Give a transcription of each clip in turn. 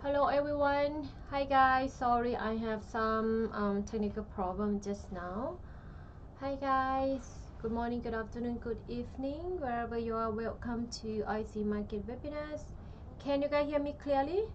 Hello everyone. Hi guys. Sorry, I have some technical problem just now. Hi guys. Good morning, good afternoon, good evening. Wherever you are, welcome to IC Market Webinars. Can you guys hear me clearly?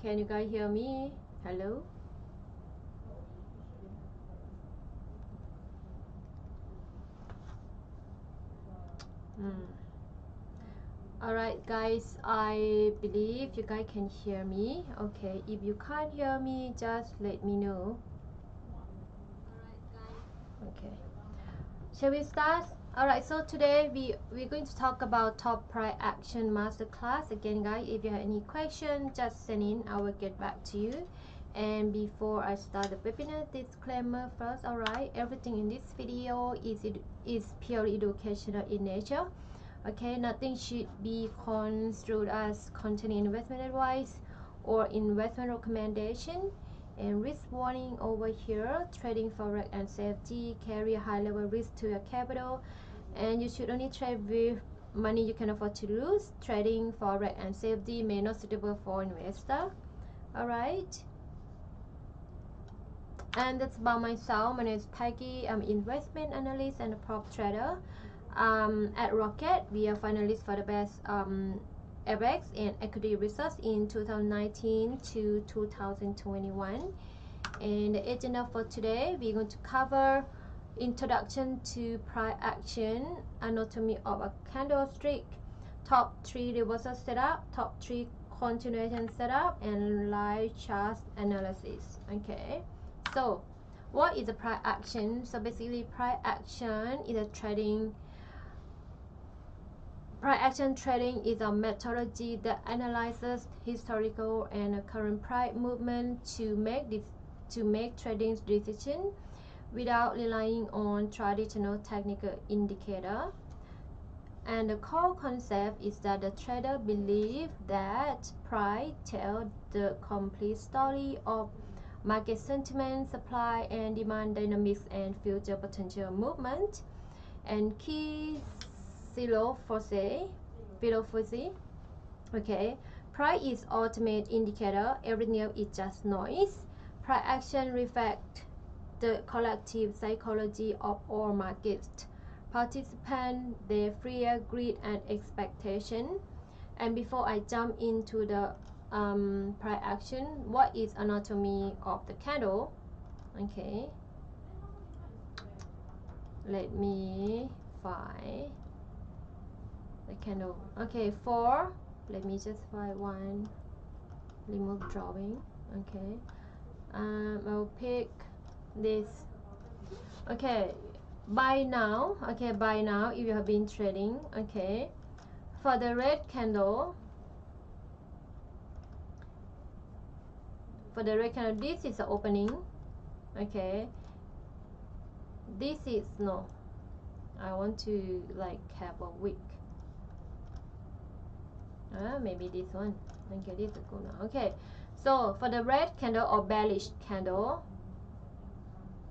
Can you guys hear me? Hello? Alright guys, I believe you guys can hear me. Okay, if you can't hear me, just let me know. Okay. Shall we start? Alright, so today we're going to talk about top price action masterclass. Again guys, if you have any question, just send in, I will get back to you. And before I start the webinar, disclaimer first. Alright, everything in this video is purely educational in nature. Okay, nothing should be construed as content investment advice or investment recommendation. And risk warning over here: trading forex and safety carry a high level risk to your capital, and you should only trade with money you can afford to lose. Trading forex and safety may not suitable for investor. All right, and that's about myself. My name is Peggy. I'm investment analyst and a prop trader. At Rocket, we are finalists for the best FX and equity research in 2019 to 2021. And the agenda for today, we're going to cover introduction to price action, anatomy of a candlestick, top 3 reversal setup, top 3 continuation setup, and live chart analysis. Okay, so what is a price action? So basically, price action is a trading. Price action trading is a methodology that analyzes historical and current price movement to make trading decisions without relying on traditional technical indicator. And the core concept is that the trader believes that price tells the complete story of market sentiment, supply and demand dynamics, and future potential movement. And key philosophy. Okay, price is ultimate indicator. Everything else is just noise. Price action reflects the collective psychology of all market participants, their fear, greed, and expectation. And before I jump into the price action, what is anatomy of the candle? Okay, let me find the candle. Okay, let me just find one, remove drawing. Okay, I'll pick this. Okay, by now, if you have been trading, okay, for the red candle, this is the opening. Okay, this is no, I want to like have a wick. Maybe this one. Okay, this is good now. Okay, so for the red candle or bearish candle,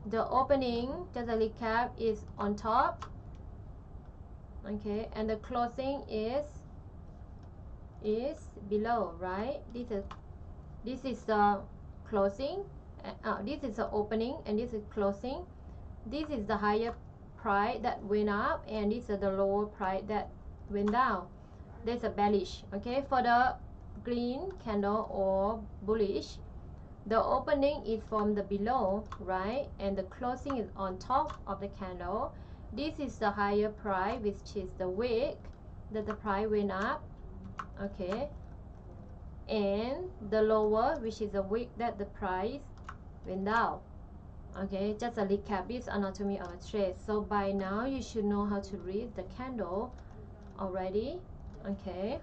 the opening, just a recap, is on top. Okay, and the closing is below, right? This is the closing, this is the opening, and this is closing. This is the higher price that went up, and this is the lower price that went down. There's a bearish. Okay, for the green candle or bullish, the opening is from the below, right, and the closing is on top of the candle. This is the higher price, which is the wick that the price went up. Okay, and the lower, which is the wick that the price went down. Okay, just a recap. This anatomy of a trade. So by now you should know how to read the candle already. Okay,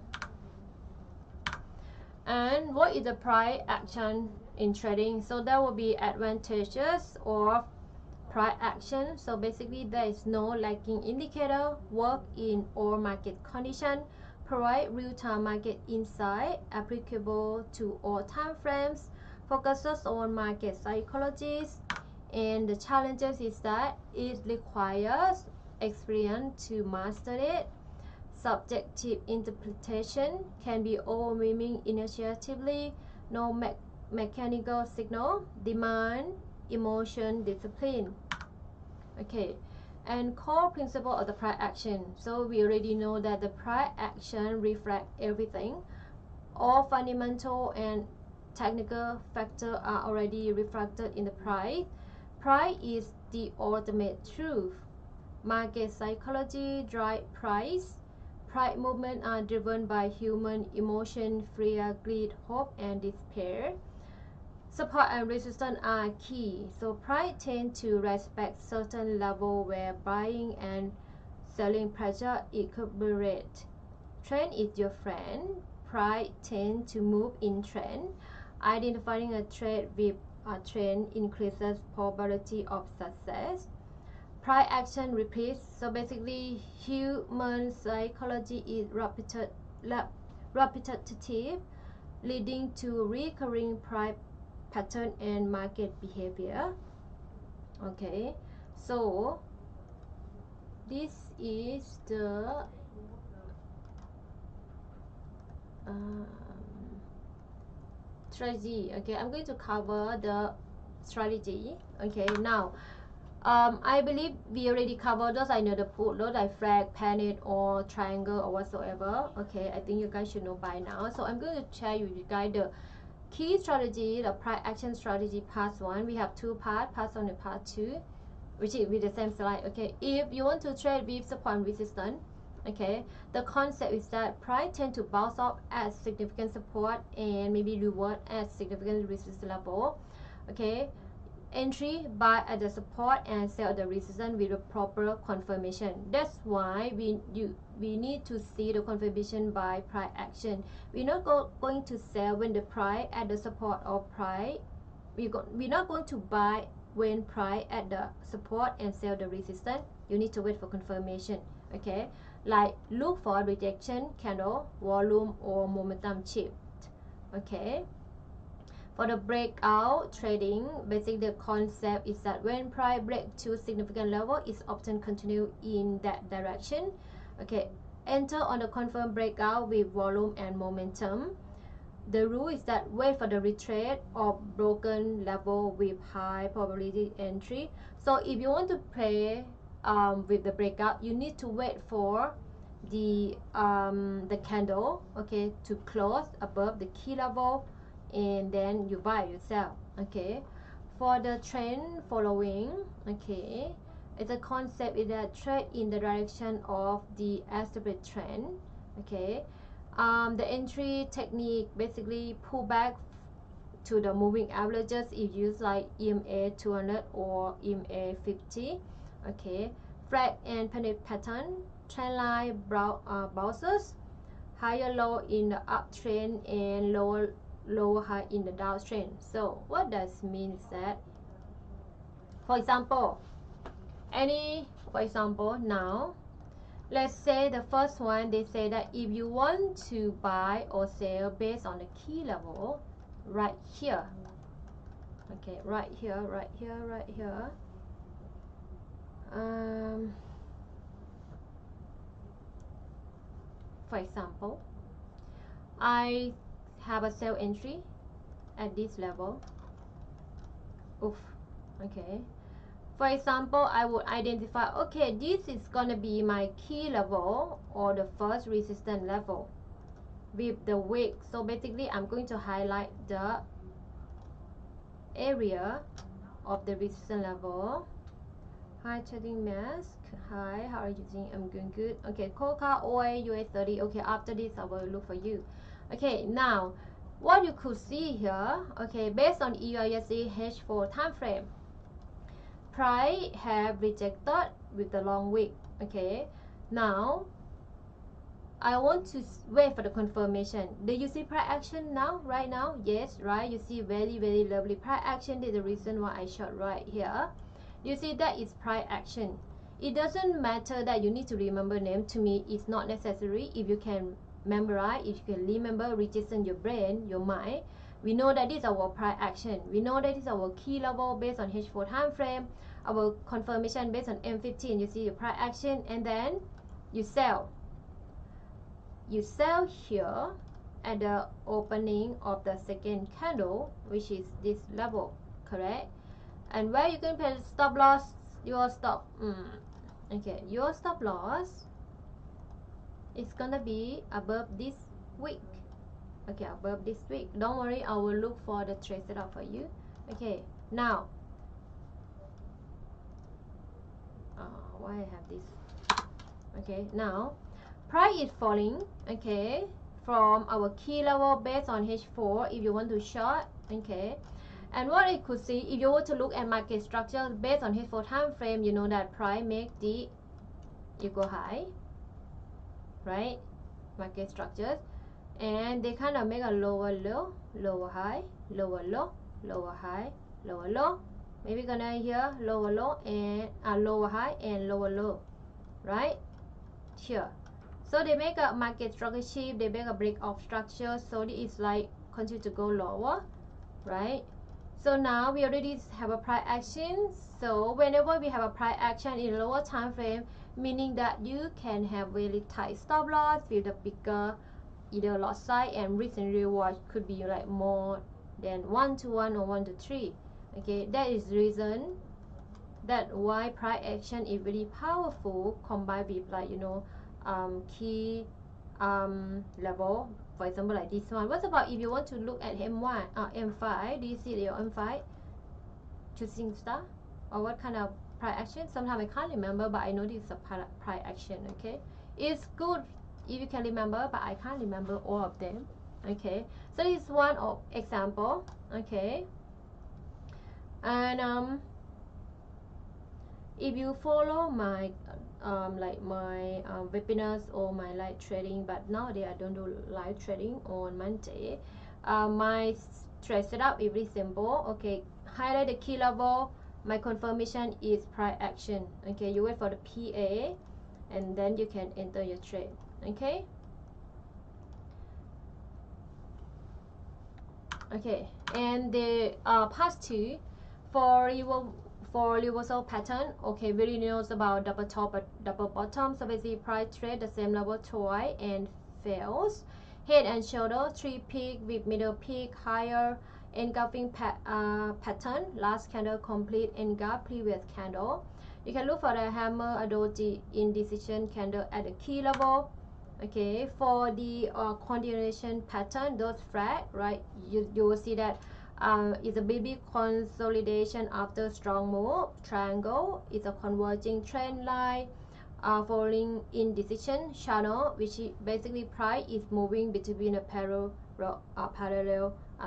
and what is the price action in trading? So there will be advantages of price action. So basically, there is no lagging indicator, work in all market conditions, provide real-time market insight applicable to all time frames, focuses on market psychologies, and the challenges is that it requires experience to master it. Subjective interpretation can be overwhelming initiatively, no mechanical signal, demand, emotion, discipline. Okay, and core principle of the price action. So we already know that the price action reflects everything. All fundamental and technical factors are already reflected in the price. Price is the ultimate truth. Market psychology drives price. Price movements are driven by human emotion, fear, greed, hope, and despair. Support and resistance are key. So price tends to respect certain level where buying and selling pressure equilibrate. Trend is your friend. Price tends to move in trend. Identifying a trade with a trend increases probability of success. Price action repeats. So basically, human psychology is repetitive, leading to recurring price pattern and market behavior. Okay, so this is the strategy. Okay, I'm going to cover the strategy. Okay, now I believe we already covered those. I know the put, those like flag, panic, or triangle, or whatsoever. Okay, I think you guys should know by now. So I'm going to share with you guys the key strategy, the price action strategy part 1. We have 2 parts, part 1 and part 2, which is with the same slide. Okay, if you want to trade with support and resistance, okay, the concept is that price tend to bounce off at significant support and maybe reward at significant resistance level. Okay, entry buy at the support and sell at the resistance with a proper confirmation. That's why we need to see the confirmation by price action. We're not going to sell when the price at the support or price. We're not going to buy when price at the support and sell the resistance. You need to wait for confirmation. Okay, like look for rejection candle, volume, or momentum shift. Okay, for the breakout trading, basically the concept is that when price break to significant level, it's often continue in that direction. Okay, enter on the confirmed breakout with volume and momentum. The rule is that wait for the retreat or broken level with high probability entry. So if you want to play with the breakout, you need to wait for the candle, okay, to close above the key level, and then you buy, you sell. Okay, for the trend following, okay, it's a concept is that trade in the direction of the established trend. Okay, the entry technique basically pull back to the moving averages if you use like EMA 200 or EMA 50. Okay, flag and panic pattern, trend line bounces, higher low in the uptrend and lower high in the downtrend. So what does mean is that, for example, now let's say the first one, they say that if you want to buy or sell based on the key level right here, okay, right here, for example, I have a sell entry at this level. Oof. Okay, for example, I would identify, okay, this is gonna be my key level or the first resistance level with the wick. So basically I'm going to highlight the area of the resistance level. Hi, trading mask. Hi, how are you doing? I'm doing good. Okay, coca oil US30. Okay, after this I will look for you. Okay, now what you could see here, okay, based on EURUSD H4 time frame, price have rejected with the long wick. Okay, now I want to wait for the confirmation. Do you see price action now, right now? Yes, right? You see very lovely price action. This is the reason why I shot right here. You see that is price action. It doesn't matter that you need to remember name. To me, it's not necessary. If you can memorize, if you can remember, register your brain, your mind, we know that this is our price action. We know that this is our key level based on H4 time frame, our confirmation based on M15. You see your price action, and then you sell. You sell here at the opening of the second candle, which is this level, correct? And where you can pay stop loss, your stop your stop loss is gonna be above this wick. Okay, above this wick. Don't worry, I will look for the trade setup for you. Okay, now why I have this? Okay, now price is falling, okay, from our key level based on H4 if you want to short. Okay, and what you could see, if you were to look at market structure based on H4 time frame, you know that price make the equal high, right? Market structures, and they kind of make a lower low, lower high, lower low, lower high, lower low. Maybe gonna here lower low and lower high and lower low, right? Here. So they make a market structure shape, they make a break off structure, so it is like continue to go lower, right? So now we already have a price action. So whenever we have a price action in lower time frame, meaning that you can have really tight stop loss with a bigger either lot size, and risk and reward could be like more than 1-to-1 or 1-to-3. Okay, that is the reason that why price action is very powerful combined with like key level. For example, like this one. What about if you want to look at M1 M5? Do you see your M5 choosing star, or what kind of price action? Sometimes I can't remember, but I know this is a price action. Okay, it's good if you can remember, but I can't remember all of them. Okay, so this is one of example. Okay, and if you follow my like my webinars or my live trading, but nowadays I don't do live trading on Monday. My trade setup is very simple. Okay, highlight the key level. My confirmation is price action. Okay, you wait for the PA, and then you can enter your trade. Okay. Okay, and the past two for reversal pattern. Okay, we really knows about double top but double bottom. So basically price trade the same level twice and fails. Head and shoulder, 3 peak with middle peak higher, engulfing pattern. Last candle complete engulf previous candle. You can look for the hammer, a doji indecision candle at the key level. Okay, for the continuation pattern, those flat, right, you will see that it's a baby consolidation after strong move. Triangle is a converging trend line following indecision channel, which is basically price is moving between a parallel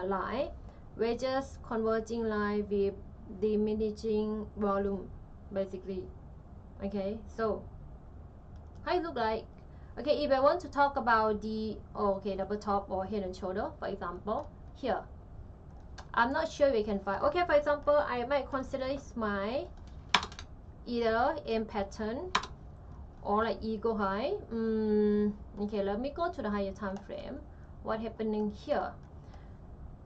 line. Wedges converging line with diminishing volume, basically. Okay, so how it look like? Okay, if I want to talk about the double top or head and shoulder, for example, here, I'm not sure we can find. Okay, for example, I might consider this my either M pattern or like eagle high. Okay, let me go to the higher time frame. What happening here?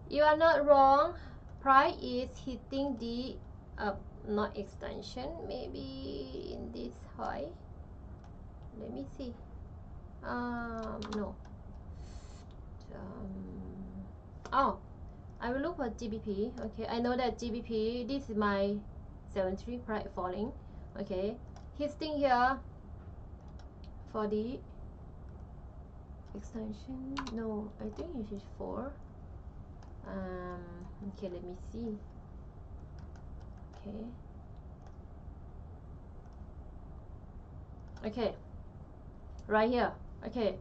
You are not wrong. Price is hitting the not extension, maybe in this high. Let me see. No. Oh, I will look for GBP. Okay, I know that GBP, this is my 73 price falling. Okay, hitting here for the extension. No, I think it is 4. Okay, let me see. Okay, right here. Okay,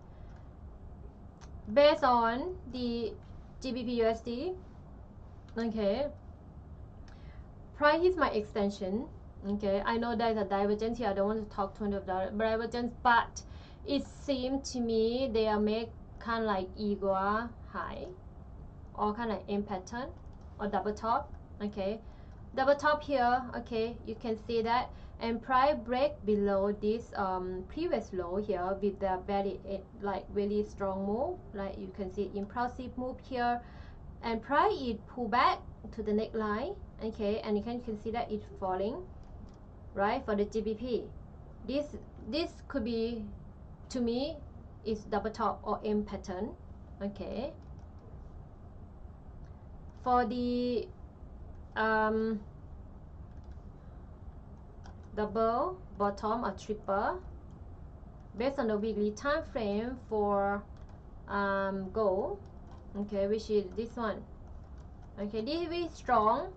based on the GBP USD, okay, price is my extension. Okay, I know there's a divergence here. I don't want to talk too much about divergence, but it seems to me they are make kind of like eagle high or kind of M pattern or double top. Okay, double top here. Okay, you can see that, and price break below this previous low here with the very like really strong move, like you can see impulsive move here, and price it pull back to the neckline. Okay, and you can see that it's falling, right? For the GBP, this could be, to me, is double top or M pattern. Okay, for the double bottom or triple, based on the weekly time frame for gold, okay, which is this one. Okay, this is very strong,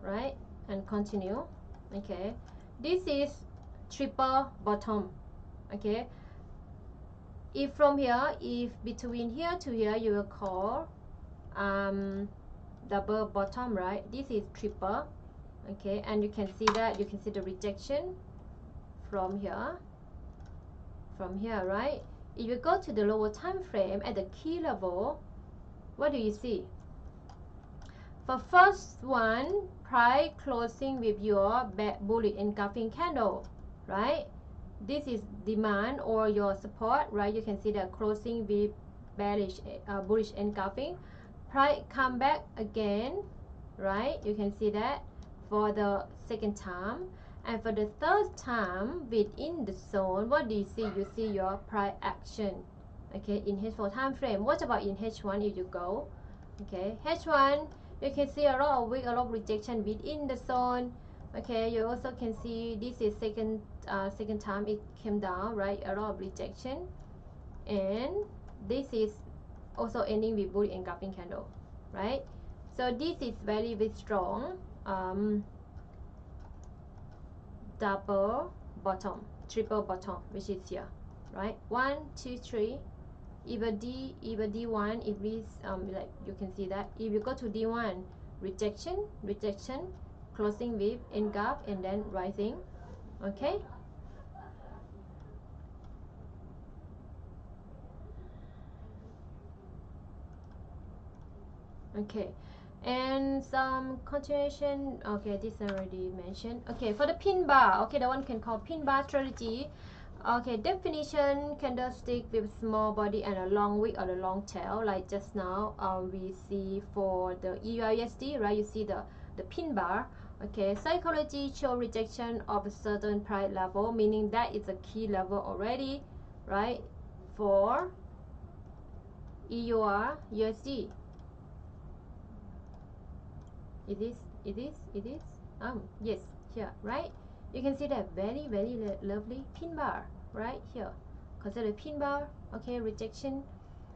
right? And continue. Okay, this is triple bottom. Okay, if from here, if between here to here, you will call double bottom, right? This is triple. Okay, and you can see that, you can see the rejection from here, right? If you go to the lower time frame at the key level, what do you see? For first one, price closing with your bullish engulfing candle, right? This is demand or your support, right? You can see that closing with bearish bullish engulfing. Price come back again, right? You can see that for the second time. And for the third time within the zone, what do you see? You see your price action, okay, in H4 time frame. What about in H1 if you go? Okay, H1, you can see a lot of weak, a lot of rejection within the zone. Okay, you also can see this is second time it came down, right? A lot of rejection, and this is also ending with bullish engulfing candle, right? So this is very, very strong double bottom, triple bottom, which is here, right? 1, 2, 3. Either D1, if this like you can see that if you go to D1, rejection, closing with engulf, and then rising. Okay, okay, and some continuation. Okay, this already mentioned. Okay, for the pin bar, okay, the one can call pin bar strategy. Okay, definition: candlestick with small body and a long wick or a long tail, like just now we see for the EURUSD, right? You see the pin bar. Okay, psychology show rejection of a certain price level, meaning that is a key level already, right? For EURUSD, it is yes, here, right? You can see that very, very lovely pin bar right here. Consider pin bar. Okay, rejection.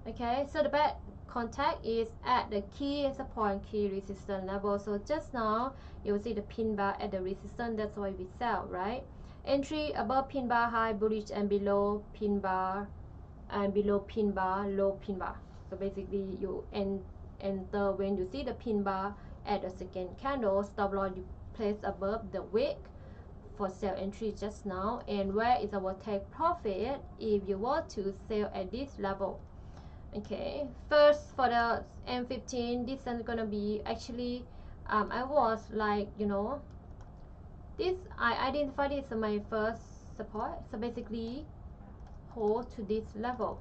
Okay, so the bad contact is at the key support and key resistance level. So just now you'll see the pin bar at the resistance. That's why we sell, right? Entry above pin bar high bullish, and below pin bar low pin bar. So basically you enter when you see the pin bar at the second candle. Stop loss you place above the wick for sell entry just now. And where is our take profit if you were to sell at this level? Okay, first for the M15, this is gonna be actually I was like, you know, this I identified this as my first support. So basically hold to this level,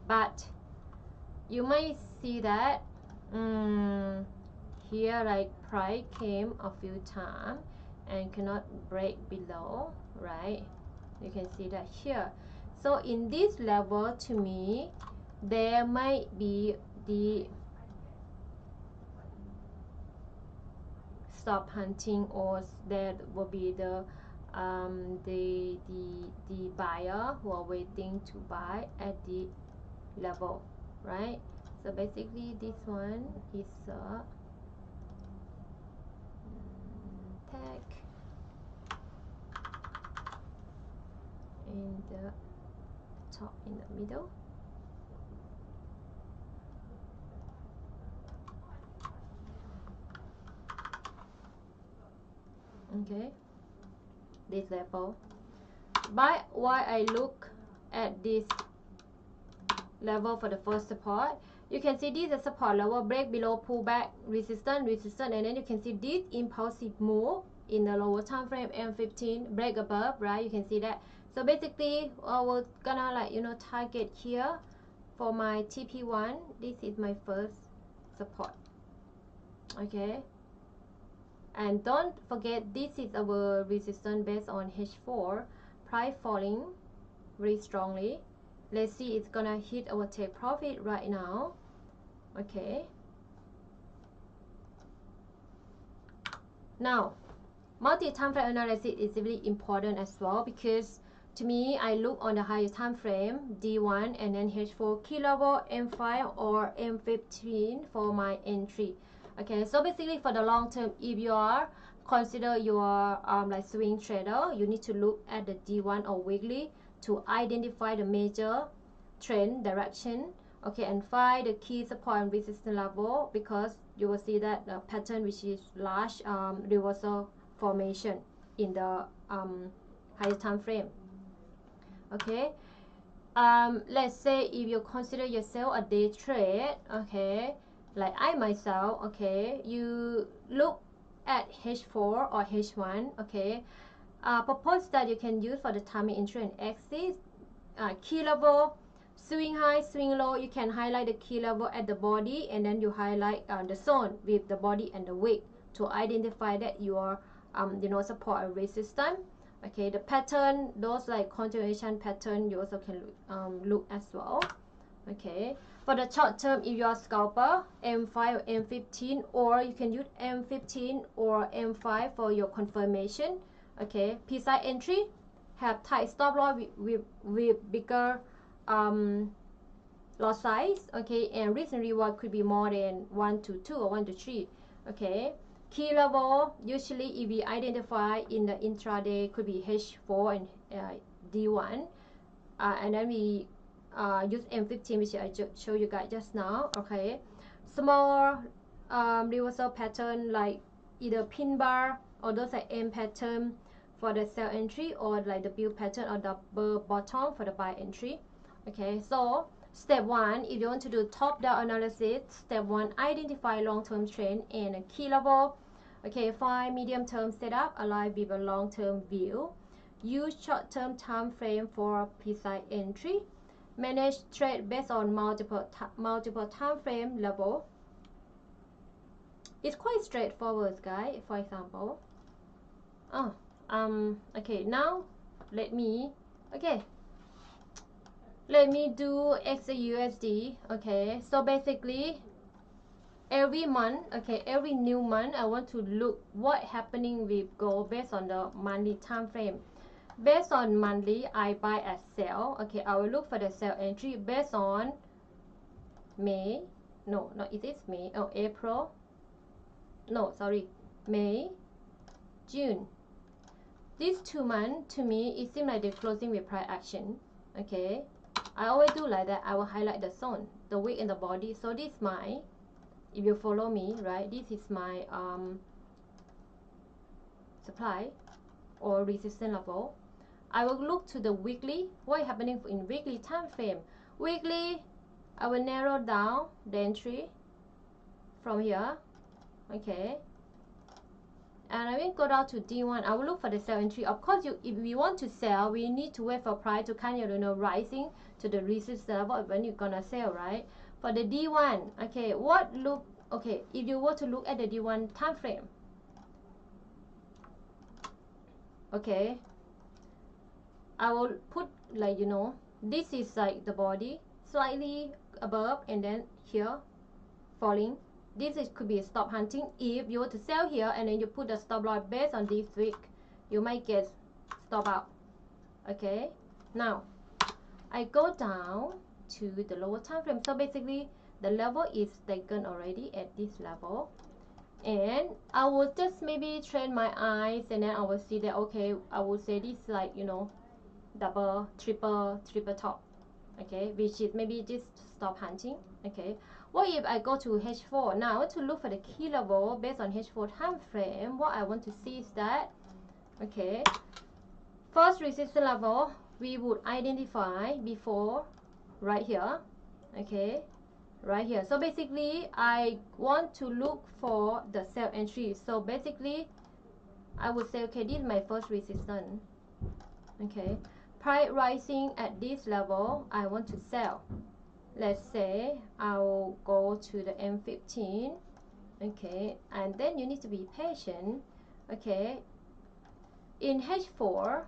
but you might see that here like price came a few times and cannot break below, right? You can see that here. So in this level, to me, there might be the stop hunting, or there will be the buyer who are waiting to buy at the level, right? So basically this one is a tag in the top in the middle. Okay, this level. But why I look at this level for the first support, you can see this is support level, break below, pull back, resistance, and then you can see this impulsive move in the lower time frame M15, break above, right? You can see that. So basically we're gonna, like, you know, target here for my TP1. This is my first support. Okay, and don't forget this is our resistance based on H4. Price falling very strongly. Let's see, it's gonna hit our take profit right now. Okay, now multi-time frame analysis is really important as well, because to me, I look on the higher time frame D1 and then H4 key level, M5 or M15 for my entry. Okay, so basically for the long term, if you are consider your like swing trader, you need to look at the D1 or weekly to identify the major trend direction okay, and find the key support and resistance level, because you will see that the pattern which is large reversal formation in the higher time frame. Okay, let's say if you consider yourself a day trade, okay, like I myself, okay, you look at H4 or H1, okay, purpose that you can use for the timing entry and exit, key level, swing high, swing low. You can highlight the key level at the body, and then you highlight the zone with the body and the wick to identify that your support and resistance. Okay, the pattern, those like continuation pattern, you also can look as well. Okay, for the short term, if you are scalper, M5 or M15, or you can use M15 or M5 for your confirmation. Okay, PSI entry have tight stop loss with bigger lot size. Okay, and risk and reward could be more than 1 to 2 or 1 to 3. Okay, key level, usually if we identify in the intraday, could be H4 and D1, and then we use M15, which I show you guys just now. Okay, small reversal pattern like either pin bar or those like M pattern for the sell entry, or like the bill pattern or double bottom for the buy entry. Okay, so step 1, if you want to do top-down analysis, step 1, identify long-term trend and a key level. Okay, find medium-term setup aligned with a long-term view. Use short-term time frame for precise entry. Manage trade based on multiple time frame level. It's quite straightforward, guys. For example, okay, now let me do XAUSD. Okay, so basically every month, okay, every new month, I want to look what happening with gold based on the monthly time frame. Based on monthly, I buy and sell. Okay, I will look for the sell entry based on May. No, not it is May. Oh, April. No, sorry, May, June. These 2 months, to me, it seems like they're closing with price action. Okay, I always do like that. I will highlight the zone, the wick and the body. So this is my, if you follow me, right, this is my supply or resistance level. I will look to the weekly, what is happening in weekly time frame. Weekly, I will narrow down the entry from here. Okay, and I will go down to D1. I will look for the sell entry. Of course, if we want to sell, we need to wait for price to kind of rising to the resistance level when you're gonna sell, right? For the D1, okay, if you were to look at the D1 time frame, okay, I will put like, this is like the body slightly above and then here falling. This could be a stop hunting. If you were to sell here and then you put the stop loss based on this wick, you might get stop out. Okay, now I go down to the lower time frame. So basically the level is taken already at this level, and I will just maybe train my eyes, and then I will see that, okay, I will say this like, double, triple top. Okay, which is maybe just stop hunting. Okay, what if I go to H4? Now I want to look for the key level based on H4 time frame. What I want to see is that, okay, first resistance level we would identify before right here. Okay, right here. So basically I want to look for the sell entry. So basically I would say, okay, this is my first resistance. Okay, price rising at this level, I want to sell. Let's say I'll go to the M15. Okay, and then you need to be patient. Okay, in H4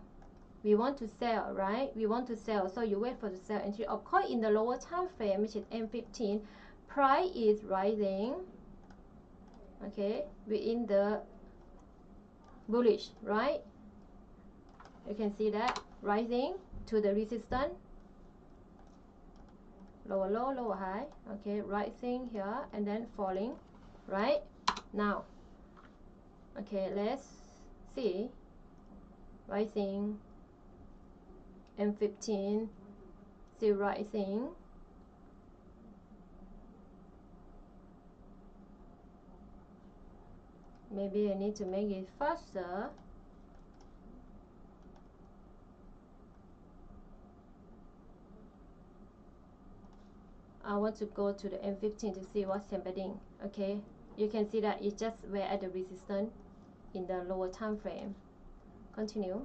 we want to sell, right? We want to sell, so you wait for the sell entry. Of course, in the lower time frame, which is M15, price is rising. Okay, within the bullish, right? You can see that rising to the resistance, lower low, lower high. Okay, rising here and then falling, right? Now, okay, let's see. Rising, M15, still rising, maybe I need to make it faster. I want to go to the M15 to see what's happening. Okay, you can see that it just we're at the resistance in the lower time frame. Continue.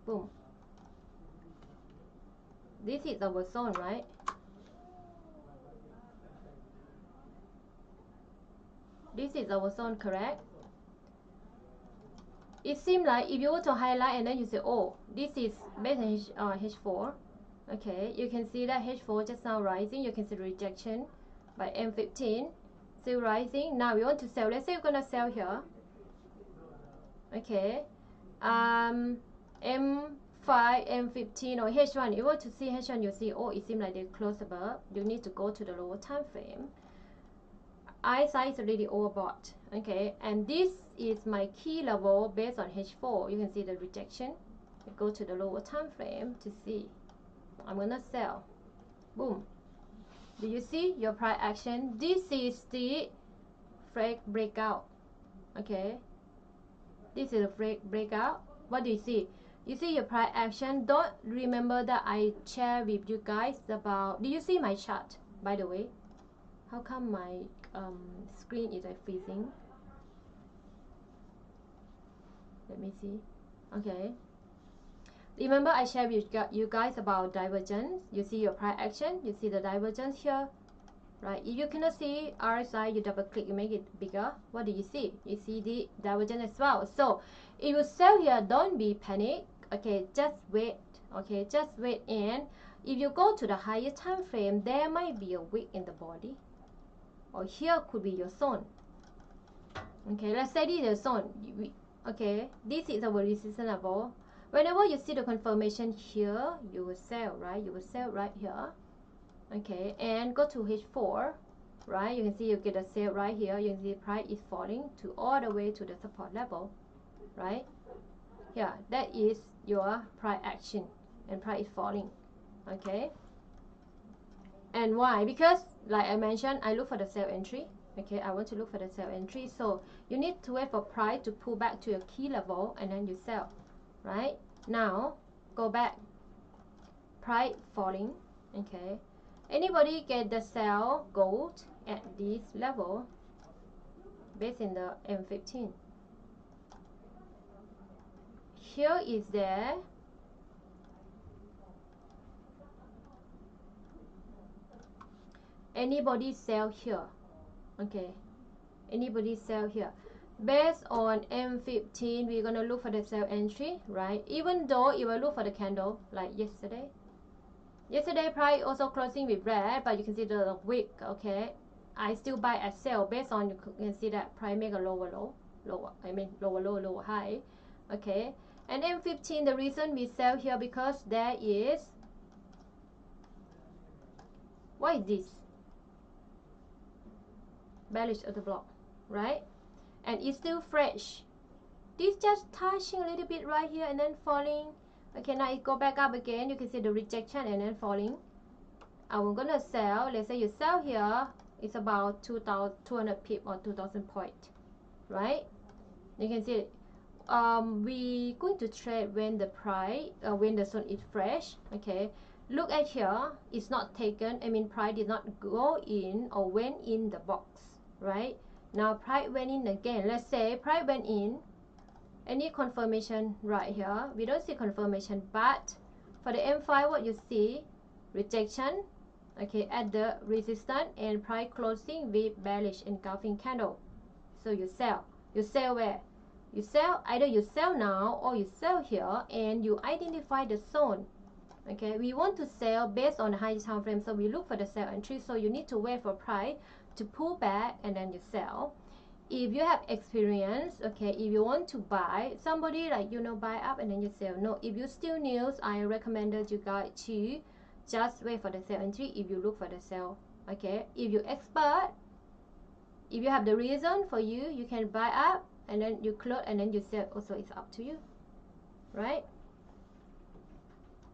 Boom. This is our zone, right? This is our zone, correct? It seems like if you were to highlight and then you say, oh, this is based on H4. Okay, you can see that H4 just now rising. You can see the rejection by M15 still rising. Now we want to sell. Let's say we're gonna sell here. Okay, M5, M15 or H1. You want to see H1, you see, oh, it seems like they close above. You need to go to the lower time frame. I is already overbought. Okay, and this is my key level based on H4. You can see the rejection. We go to the lower time frame to see. I'm gonna sell. Boom. Do you see your price action? This is the breakout. Okay, this is a breakout. What do you see? You see your price action. Don't remember that I share with you guys about. Do you see my chart, by the way? How come my screen is like freezing? Let me see. Okay, remember I shared with you guys about divergence. You see your price action, you see the divergence here, right? If you cannot see RSI, you double click, you make it bigger. What do you see? You see the divergence as well. So if you sell here, don't be panic. Okay, just wait. Okay, just wait. And if you go to the higher time frame, there might be a wick in the body, or here could be your zone. Okay, let's say this is a zone. Okay, this is our resistance level. Whenever you see the confirmation here, you will sell, right? You will sell right here. Okay, and go to H4, right? You can see you get a sale right here. You can see the price is falling to all the way to the support level, right? Yeah, that is your price action, and price is falling. Okay, and why? Because like I mentioned, I look for the sell entry. Okay, I want to look for the sell entry. So you need to wait for price to pull back to your key level and then you sell, right? Now go back, price falling. Okay, anybody get the sell gold at this level based in the M15? Here is there. Anybody sell here? Okay, anybody sell here? Based on M15, we're gonna look for the sell entry, right? Even though if I look for the candle like yesterday price also closing with red, but you can see the wick. Okay, I still buy at sell based on, you can see that price make a lower low, lower low, lower high. Okay, and M15, the reason we sell here because there is, what is this? Bearish order block, right? And it's still fresh. This just touching a little bit right here and then falling. Okay, now it go back up again. You can see the rejection and then falling. I'm gonna sell. Let's say you sell here, it's about 2,200 pip or 2,000 point, right? You can see we going to trade when the price, when the zone is fresh. Okay, look at here, it's not taken. I mean, price did not go in or went in the box, right? Now price went in again. Let's say price went in. Any confirmation right here? We don't see confirmation, but for the M5, what you see, rejection. Okay, at the resistance and price closing with bearish engulfing candle. So you sell. You sell where? You sell, either you sell now or you sell here, and you identify the zone. Okay, we want to sell based on the high time frame, so we look for the sell entry. So you need to wait for price to pull back and then you sell. If you have experience, okay, if you want to buy, somebody like, you know, buy up and then you sell. No, if you still new, I recommended you guys to just wait for the sell entry if you look for the sell. Okay, if you expert, if you have the reason for you, you can buy up and then you close and then you sell. Also, it's up to you, right?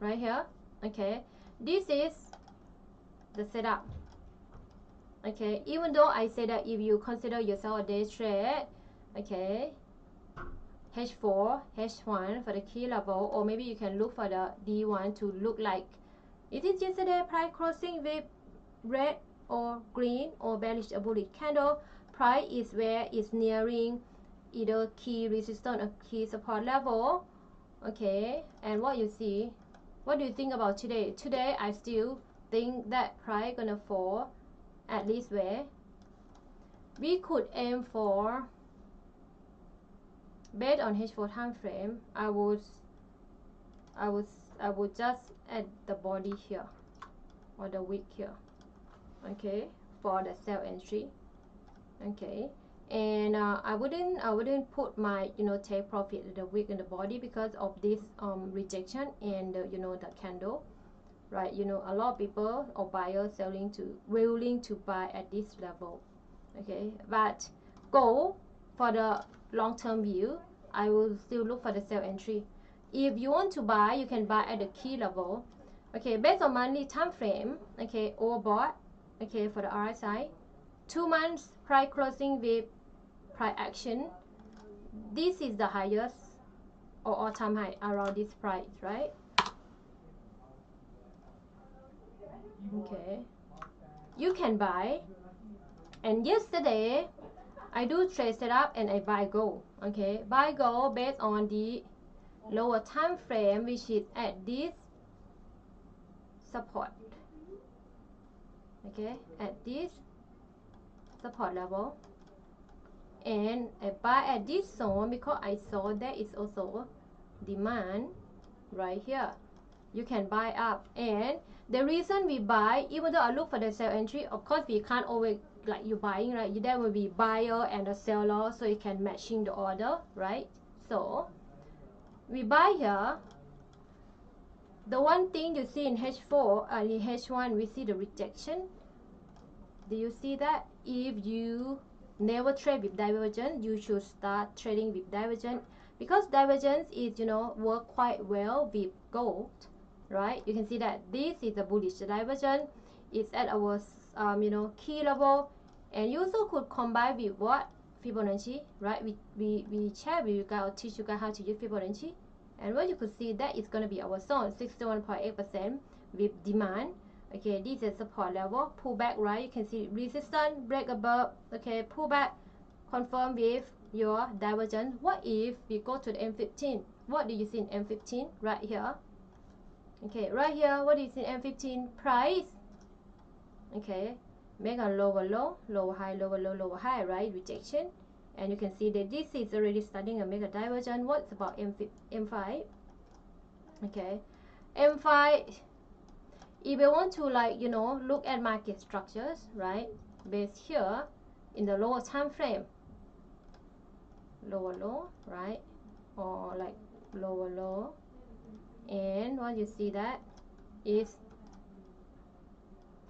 Right here. Okay, this is the setup. Okay, even though I say that if you consider yourself a day trade, okay, H4, H1 for the key level, or maybe you can look for the D1 to look like, is it yesterday price closing with red or green or bearish or bullish candle? Price is where it's nearing either key resistance or key support level. Okay, and what you see, what do you think about today? Today I still think that price gonna fall at least where we could aim for. Based on H4 time frame, I would just add the body here or the wick here, okay, for the sell entry. Okay, and I wouldn't put my take profit at the wick and the body because of this rejection and the candle, right? A lot of people or buyers willing to buy at this level. Okay, but go for the long-term view, I will still look for the sell entry. If you want to buy, you can buy at the key level. Okay, based on monthly time frame, okay, overbought, okay, for the RSI, 2 months price closing with price action, this is the highest or all-time high around this price, right? Okay, you can buy. And yesterday I do trade setup and I buy gold. Okay, buy gold based on the lower time frame, which is at this support. Okay, at this support level, and I buy at this zone because I saw there is also demand right here. You can buy up, and the reason we buy, even though I look for the sell entry, of course we can't always like you buying, right? There will be buyer and a seller, so you can matching the order, right? So we buy here. The one thing you see in H4 and in H1, we see the rejection. Do you see that? If you never trade with divergence, you should start trading with divergence, because divergence is work quite well with gold, right? You can see that this is a bullish divergence. It's at our key level, and you also could combine with what? Fibonacci, right? We share with you guys or teach you guys how to use Fibonacci, and what you could see that is going to be our zone 61.8% with demand. Okay, this is support level, pull back, right? You can see resistance, break above, okay, pull back, confirm with your divergence. What if we go to the M15? What do you see in M15? Right here. Okay, right here, what do you see in M15? Price. Okay, make a lower low, lower high, lower low, lower high, right? Rejection. And you can see that this is already starting to make a divergence. What's about M5? Okay, M5. If you want to look at market structures, right, based here in the lower time frame, lower low, right, or like lower low, and what you see that is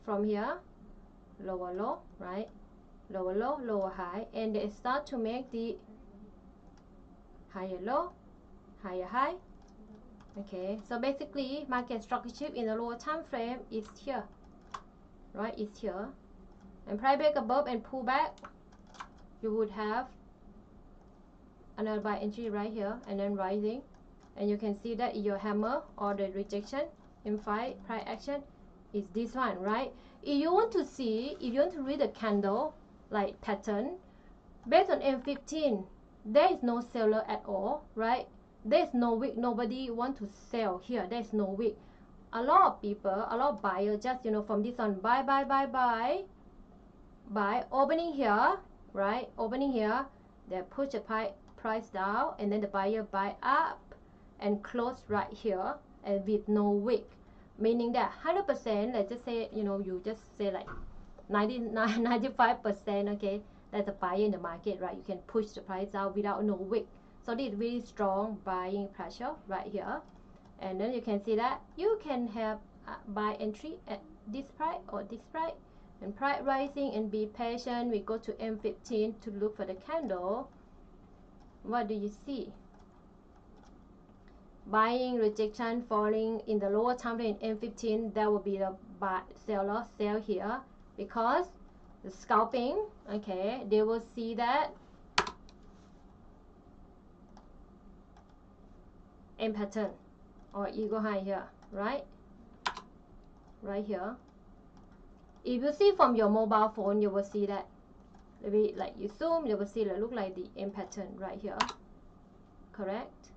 from here, lower low, right, lower low, lower high, and they start to make the higher low, higher high. Okay, so basically market structure in the lower time frame is here, right? It's here, and price break above and pull back, you would have another buy entry right here, and then rising, and you can see that your hammer or the rejection M5 price action is this one, right? If you want to read the candle like pattern based on M15, there is no seller at all, right? There's no wick. Nobody want to sell here. There's no wick. A lot of people, a lot of buyers just from this one buy, opening here, right? Opening here, they push the price down, and then the buyer buy up and close right here, and with no wick, meaning that 100%, let's just say you just say like 95%, okay, that's a buyer in the market, right? You can push the price out without no wick. So this is really strong buying pressure right here, and then you can see that you can have buy entry at this price or this price, and price rising, and be patient. We go to M15 to look for the candle. What do you see? Buying, rejection, falling in the lower time frame in M15. That will be the seller sell here, because the scalping, okay, they will see that M pattern or eagle high here, right here. If you see from your mobile phone, you will see that, maybe like you zoom, you will see that look like the M pattern right here, correct?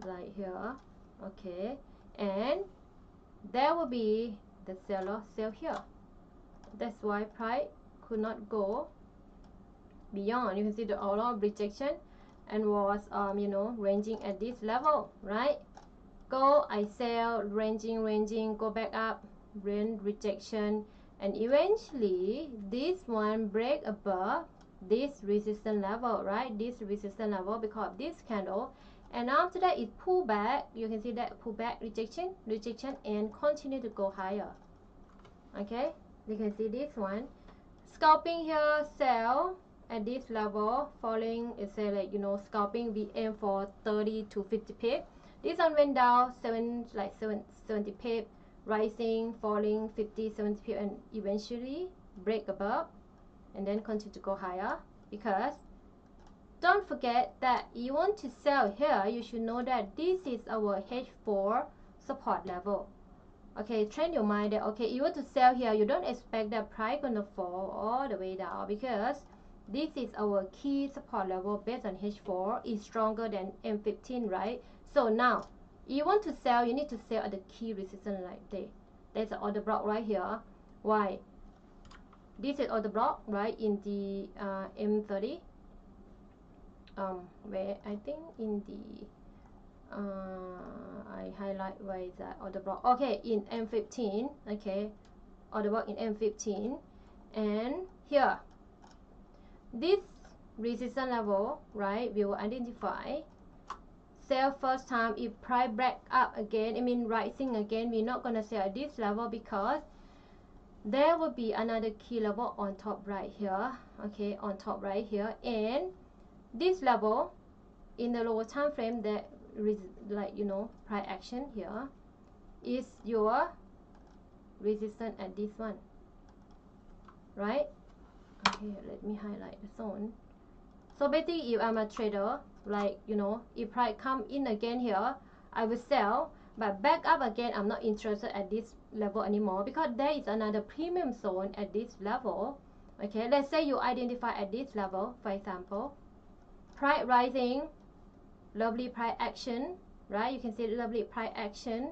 Right here, okay, and there will be the seller sell here. That's why price could not go beyond. You can see the order of rejection and was you know, ranging at this level, right? Go, I sell, ranging, go back up, rejection, and eventually this one break above this resistance level, right? This resistance level because of this candle, and after that it pull back. You can see that pull back, rejection, and continue to go higher. Okay, you can see this one scalping here, sell at this level, falling. It's say like, you know, scalping, we aim for 30 to 50 pip. This one went down 70 pip, rising, falling 50, 70 pip, and eventually break above and then continue to go higher. Because don't forget that you want to sell here, you should know that this is our H4 support level. Okay, train your mind that, okay, you want to sell here, you don't expect that price gonna fall all the way down, because this is our key support level based on H4 is stronger than M15, right? So now you want to sell, you need to sell at the key resistance like this. There's an order block right here. Why? This is order block, right, in the M30, where I think in the I highlight where is that order block. Okay, in M15, okay, order block in M15, and here this resistance level, right, we will identify. Sell first time. If price break up again, I mean rising again, we're not gonna sell at this level because there will be another key level on top right here, okay, on top right here, and this level in the lower time frame, that like, you know, price action here is your resistance at this one, right? Okay, let me highlight the zone. So basically, if I'm a trader, like, you know, if price come in again here, I will sell, but back up again, I'm not interested at this level anymore because there is another premium zone at this level. Okay, let's say you identify at this level, for example, price rising, lovely price action, right? You can see lovely price action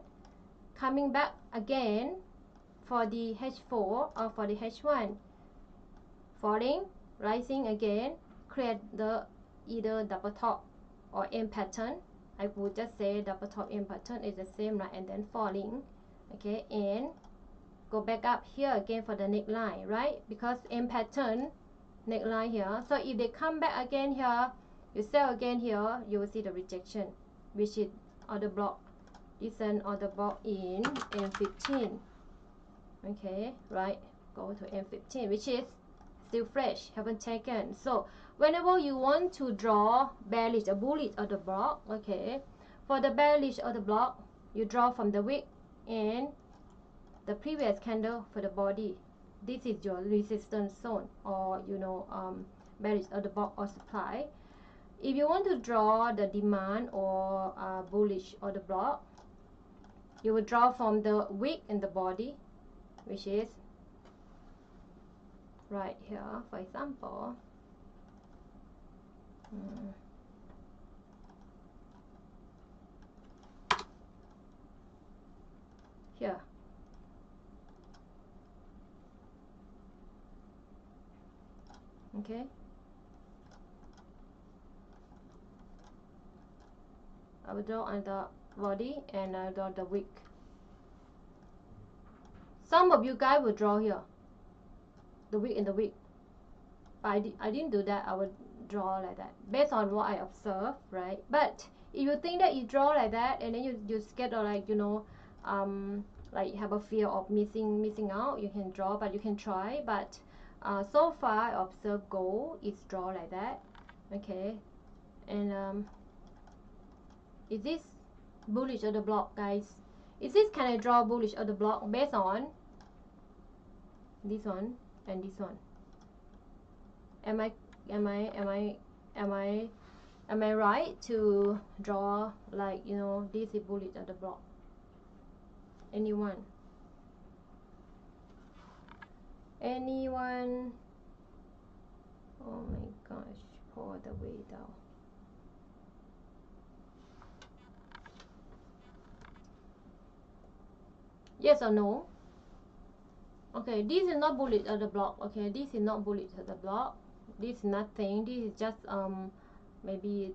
coming back again for the H4 or for the H1, falling, rising again, create the either double top or M pattern. I would just say double top M pattern is the same, right? And then falling, okay, and go back up here again for the neckline, right? Because M pattern neckline here. So if they come back again here, you sell again here, you will see the rejection, which is order block. This an order block in M15. Okay, right? Go to M15, which is still fresh, haven't taken. So whenever you want to draw bearish or bullish order block, okay, for the bearish order block, you draw from the wick and the previous candle for the body. This is your resistance zone, or, you know, bearish order block or supply. If you want to draw the demand or bullish order block, you will draw from the wick and the body, which is right here, for example. Here. Okay. I will draw on the body and I draw the wick. Some of you guys will draw here, the wick and the wick. But I didn't do that. I would draw like that based on what I observe, right? But if you think that you draw like that and then you scared, or like, you know, like have a fear of missing out, you can draw, but you can try. But so far I observe gold is draw like that, okay. And is this bullish order block, guys? Is this, can I draw bullish order block based on this one and this one? Am I right to draw like, you know, this is bullish order block? Anyone? Anyone? Oh my gosh, all the way down. Yes or no? Okay, this is not bullish order block. Okay, this is not bullish order block. This is nothing. This is just maybe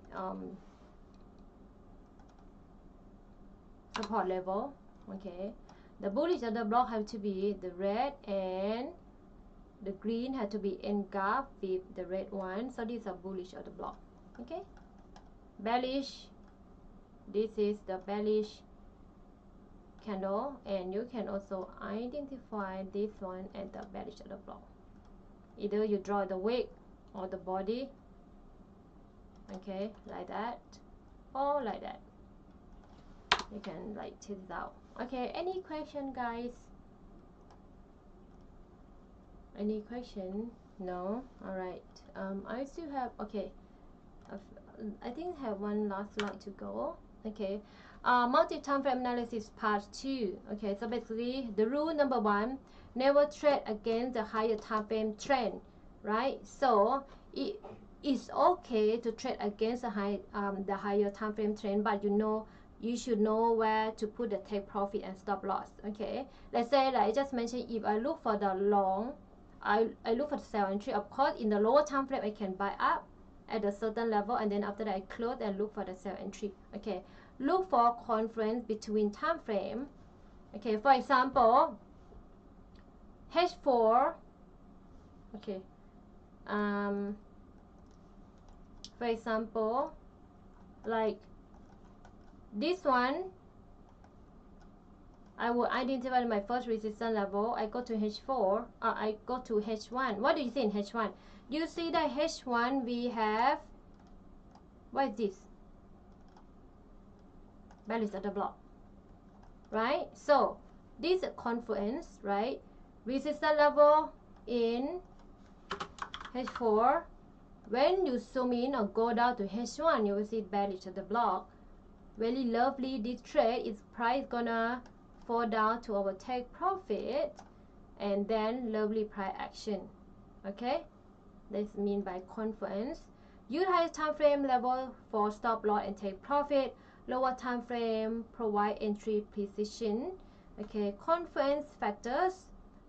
support level. Okay, the bullish order block have to be the red, and the green had to be engulfed with the red one. So these are bullish order block. Okay, bearish, this is the bearish candle, and you can also identify this one as the bearish order block. Either you draw the wick or the body, okay, like that, or like that. You can like test it out. Okay, any question, guys? Any question? No? Alright. I still have, okay, I think I have one last slide to go. Okay, multi-time frame analysis part 2. Okay, so basically the rule number 1, never trade against the higher time frame trend, right? So it is okay to trade against the higher time frame trend, but you should know where to put the take profit and stop loss. Okay, let's say, like I just mentioned, if I look for the long, I look for the sell entry. Of course, in the lower time frame I can buy up at a certain level, and then after that I close and look for the sell entry. Okay, look for confluence between time frame. Okay, for example, H4. Okay, for example, like this one, I will identify my first resistance level. I go to H4, I go to H1. What do you see in H1? You see that H1 we have, what is this? Bearish order block, right? So this is confluence, right? Resistance level in H4. When you zoom in or go down to H1, you will see bearish order block. Very lovely. This trade is price gonna fall down to our take profit, and then lovely price action. Okay, that's mean by confluence. Use higher time frame level for stop loss and take profit. Lower time frame provide entry position. Okay, confluence factors.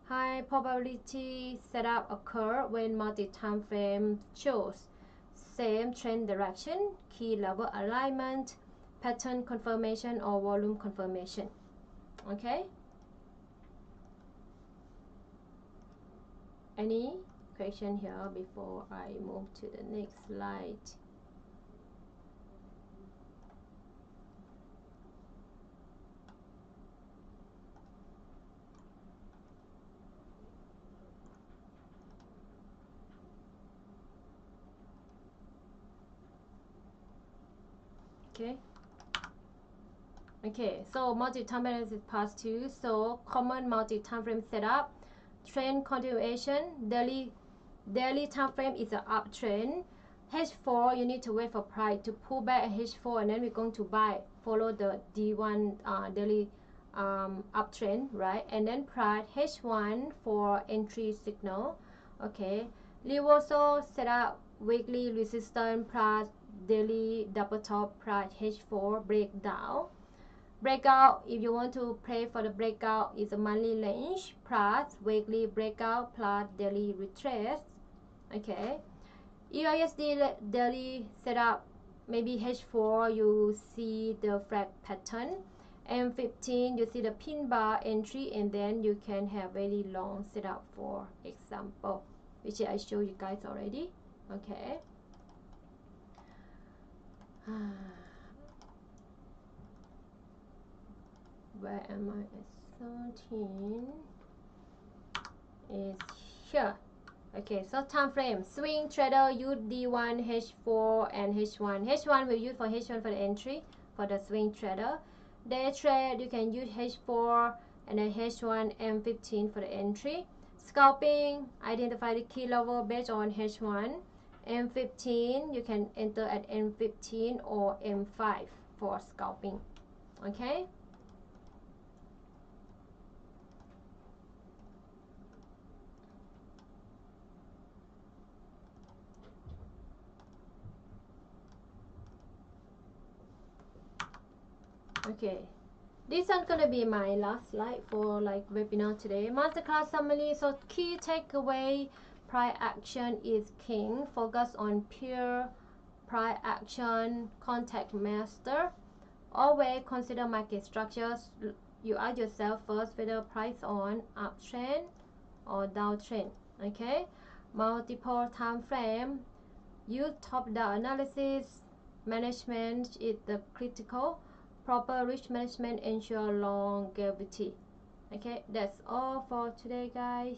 High probability setup occur when multi-time frame shows same trend direction, key level alignment, pattern confirmation, or volume confirmation. Okay, any question here before I move to the next slide? Okay, so multi-time analysis part 2. So common multi-time frame setup, trend continuation. Daily time frame is an uptrend. H4, you need to wait for price to pull back at H4, and then we're going to buy, follow the D1 daily uptrend, right? And then price H1 for entry signal. Okay, reversal setup, weekly resistance plus daily double top price H4 breakdown. Breakout, if you want to play for the breakout, is a monthly range plus weekly breakout plus daily retrace. Okay, EISD daily setup, maybe H4 you see the flag pattern, M15 you see the pin bar entry, and then you can have very long setup, for example, which I show you guys already. Okay. Where am I? At 13 is here. Okay, so time frame, swing trader use D1, H4, and H1. H1 will use for H1 for the entry for the swing trader. Day trade, you can use H4 and then H1 M15 for the entry. Scalping, identify the key level based on H1. M15, you can enter at M15 or M5 for scalping. Okay. Okay, this is gonna be my last slide for like webinar today. Masterclass summary. So key takeaway: price action is king. Focus on pure price action. Contact master. Always consider market structures. You ask yourself first whether price on uptrend or downtrend. Okay. Multiple time frame. Use top-down analysis. Management is the critical. Proper risk management ensure longevity. Okay, that's all for today, guys.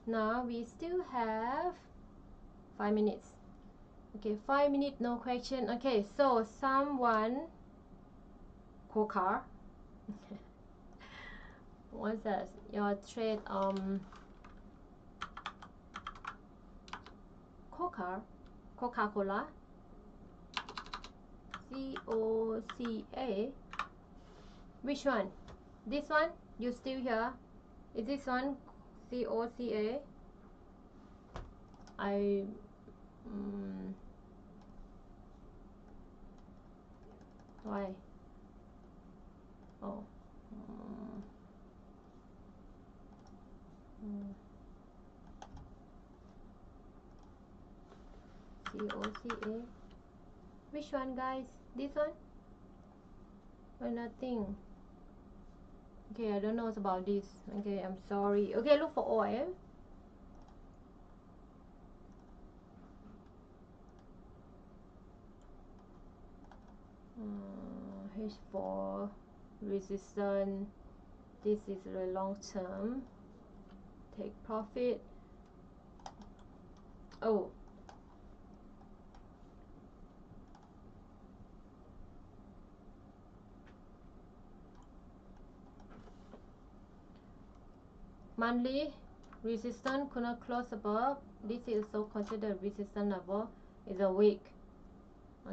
Now we still have 5 minutes. Okay, 5 minutes, no question. Okay, so someone car. What's that? Your trade Coca-Cola. COCA. Which one? This one? You still here? Is this one COCA? Why? Oh. COCA. Which one, guys? This one? Or nothing? Okay, I don't know about this. Okay, I'm sorry. Okay, look for oil. H4 resistance. This is the long term. Take profit. Oh. Monthly resistance could not close above. This is also considered resistance level. Is a week.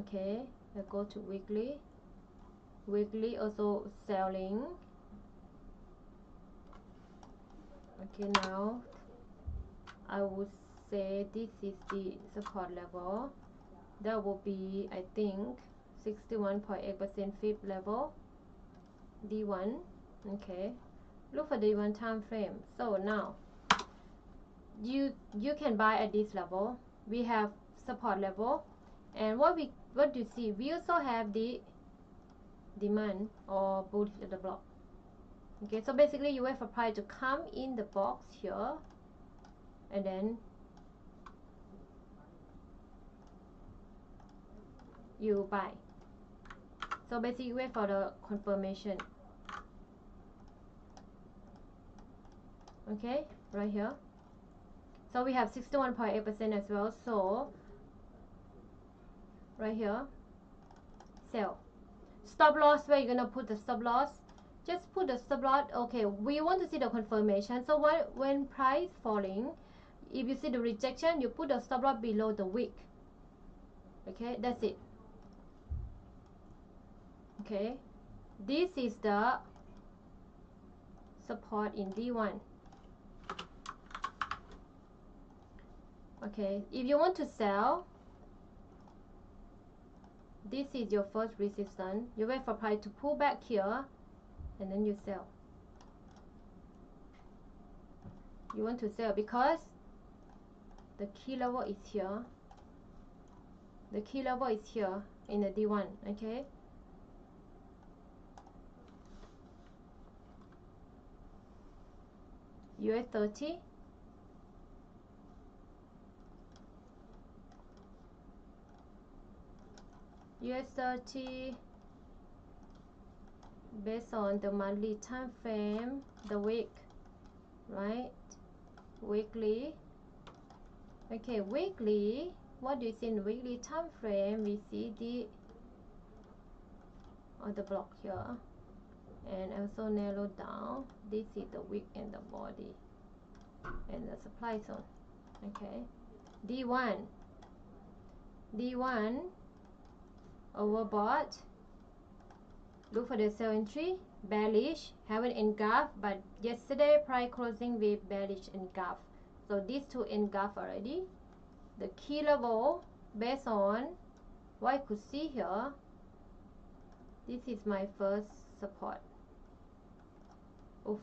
Okay, I go to weekly. Weekly also selling. Okay, now I would say this is the support level. That will be, I think, 61.8% fifth level. D1. Okay. Look for the D1 time frame. So now you can buy at this level. We have support level, and what do you see? We also have the demand or bullish at the block. Okay, so basically you wait for price to come in the box here, and then you buy. So basically you wait for the confirmation. Okay, right here. So we have 61.8% as well. So right here, sell. Stop loss, where you're gonna put the stop loss? Just put the stop loss. Okay, we want to see the confirmation. So when price falling, if you see the rejection, you put the stop loss below the wick. Okay, that's it. Okay, this is the support in D1. Okay, if you want to sell, this is your first resistance. You wait for price to pull back here, and then you sell. You want to sell because the key level is here. The key level is here in the D1. Okay. US 30. US 30 based on the monthly time frame, the week, right? Weekly. Okay, weekly. What do you see in the weekly time frame? We see the block here. and also narrow down. This is the wick and the body and the supply zone. Okay, D1 overbought. Look for the sell entry, bearish, haven't engulfed, but yesterday price closing with bearish engulf. So these two engulf already. The key level based on what I could see here, this is my first support. Oof.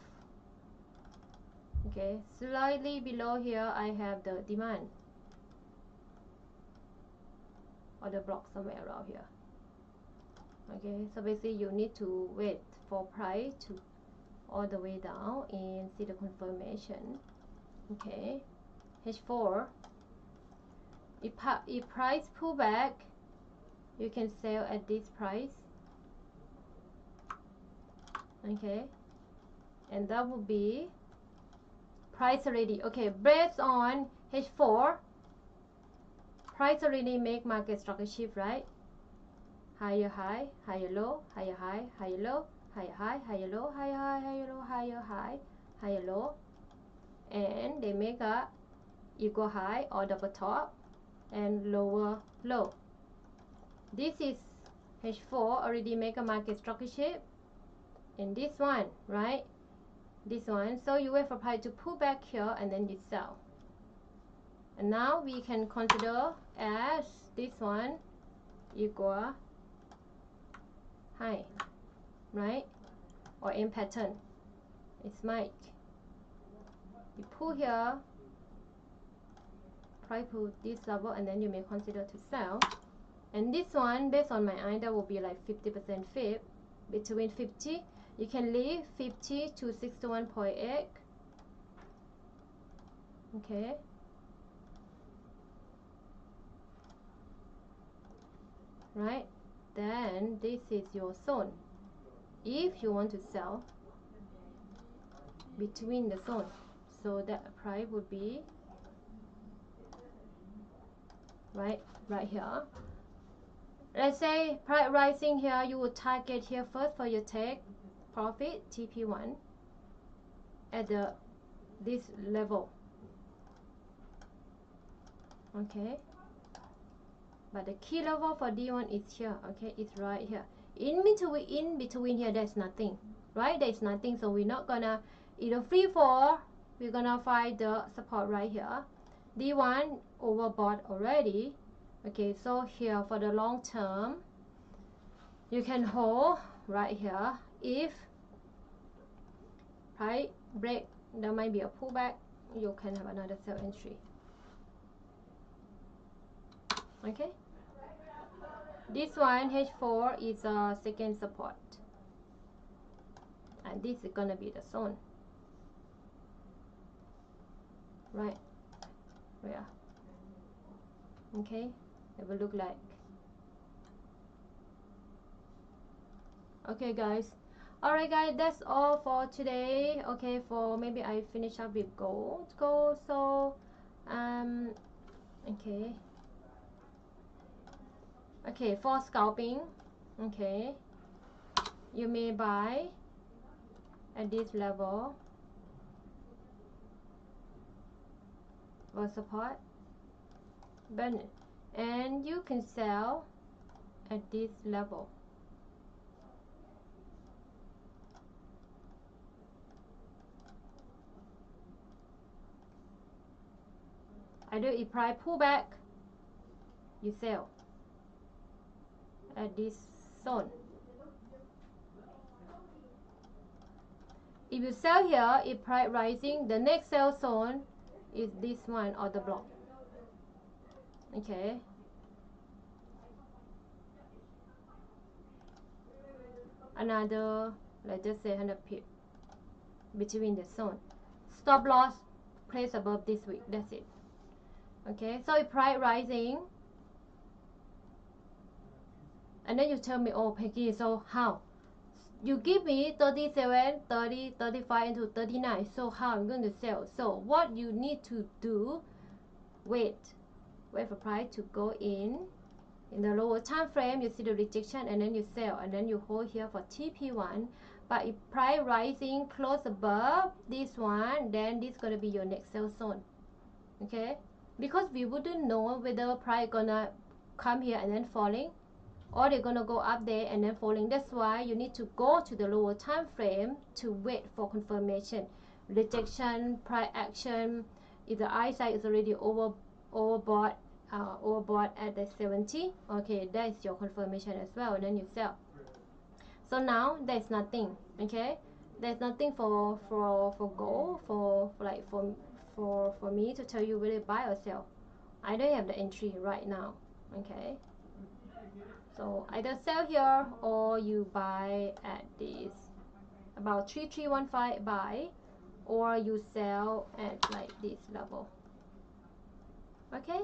Okay, slightly below here I have the demand or the block somewhere around here. Okay, so basically you need to wait for price to all the way down and see the confirmation. Okay, H4, if price pull back, you can sell at this price. Okay, and that will be price already. Okay, based on H4, price already make market structure shift, right? Higher high, higher low, higher high, higher low, higher high, higher low, higher high, higher low, higher high, higher low, and they make a equal high or double top and lower low. This is H4 already make a market structure shift in this one, right? This one, so you wait for price to pull back here and then you sell. And now we can consider as this one equal high, right? Or M pattern. It's might. You pull here, price pull this level, and then you may consider to sell. And this one, based on my eye, that will be like 50% fib. Between 50, you can leave 50 to 61.8. Okay. Right? Then this is your zone. If you want to sell between the zone, so that price would be right here. Let's say price rising here, you would target here first for your take profit TP1 at this level. Okay, but the key level for D1 is here. Okay, it's right here. In between here, there's nothing, right? There's nothing, so we're not gonna either free fall. We're gonna find the support right here. D1 overbought already. Okay, so here for the long term, you can hold right here. If price break, there might be a pullback, you can have another sell entry. Okay, this one H4 is a second support, and this is gonna be the zone, right? Where? Okay, it will look like. Okay guys, alright guys, that's all for today. Okay, for maybe I finish up with gold. So okay, for scalping, okay, you may buy at this level for support, and you can sell at this level. Either if price pull back, you sell at this zone. If you sell here, if price rising, the next sell zone is this one or the block. Okay. Another, let's just say 100 pip between the zone. Stop loss place above this week. That's it. Okay. So if price rising, and then you tell me, oh Peggy, so how? You give me 37, 30, 35 into 39. So how I'm going to sell? So what you need to do, wait for price to go in the lower time frame. You see the rejection, and then you sell, and then you hold here for TP1. But if price rising close above this one, then this gonna be your next sell zone. Okay, because we wouldn't know whether price gonna come here and then falling, or they're gonna go up there and then falling. That's why you need to go to the lower time frame to wait for confirmation, rejection, price action. If the eyesight is already overbought at the 70, okay, that's your confirmation as well, and then you sell. So now there's nothing, okay, there's nothing for gold for me to tell you whether buy or sell. I don't have the entry right now, okay. So either sell here or you buy at this about 3315 buy, or you sell at like this level. Okay,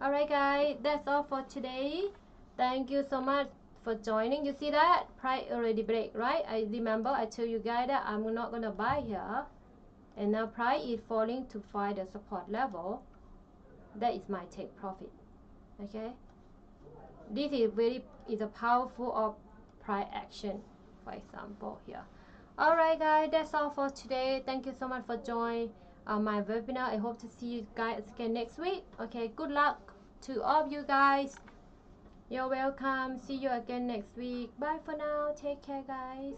alright guys, that's all for today. Thank you so much for joining. You see that price already break, right? I remember I tell you guys that I'm not gonna buy here, and now price is falling to find the support level. That is my take profit. Okay, this is a powerful of price action, for example here. Alright guys, that's all for today. Thank you so much for joining my webinar. I hope to see you guys again next week. Okay, good luck to all of you guys. You're welcome. See you again next week. Bye for now. Take care guys.